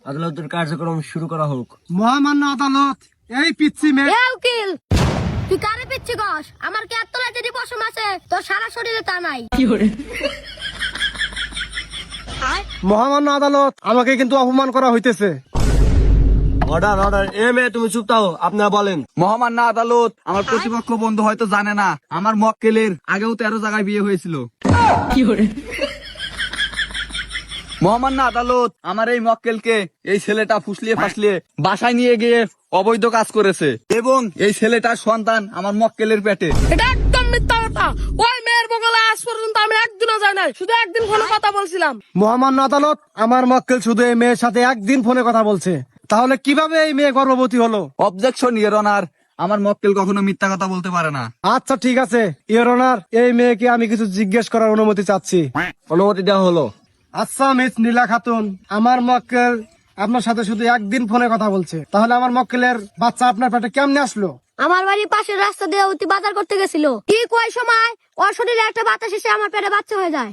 আদালতের কার্যক্রম শুরু করা হোক। মহামান্য আদালত, এই পিচ্ছি মেয়ে। এ উকিল, তুই কারে পিচ্ছি কস? আমার কি এত রাতে পশম আছে, তোর সারা শরীরে তা নাই। মহামান্য আদালত, আমাকে কিন্তু অপমান করা হইতেছে। Order order. এ মেয়ে তুমি চুপ থাও, আপনারা বলেন। মহামান্য আদালত, আমার প্রতিপক্ষ বন্ধু হয়তো জানে না, আমার মক্কেলের আগেও 13 জায়গায় বিয়ে হয়েছিল। মহামান্য আদালত, আমার এই মক্কেলকে এই ছেলেটা ফুসলিয়ে ফাসলিয়ে বাসায় নিয়ে গিয়ে অবৈধ কাজ করেছে এবং এই ছেলেটার সন্তান আমার মক্কেলের পেটে। এটা একদম মিথ্যা কথা। ওই মেয়ের বগলে আজ পর্যন্ত আমি একদিনও যাই নাই, শুধু একদিন ফোনে কথা বলছিলাম। মহামান্য আদালত, আমার মক্কেল শুধু এই মেয়ের সাথে একদিন ফোনে কথা বলছে, তাহলে কিভাবে এই মেয়ে গর্ভবতী হলো? অবজেকশন ইওর অনার, আমার মক্কেল কখনো মিথ্যা কথা বলতে পারে না। আচ্ছা ঠিক আছে ইওর অনার, এই মেয়েকে আমি কিছু জিজ্ঞেস করার অনুমতি চাচ্ছি। অনুমতি দেওয়া হলো। আচ্ছা মিস নীলা খাতুন, আমার মক্কেল আপনার সাথে শুধু একদিন ফোনে কথা বলছে, তাহলে আমার মক্কেলের বাচ্চা আপনার পেটে কেমনে আসলো? আমার বাড়ির পাশের রাস্তা দিয়ে অতি বাজার করতে গেছিল, ঠিক ওই সময় ওর শরীরে একটা বাতাস এসে আমার পেটে বাচ্চা হয়ে যায়।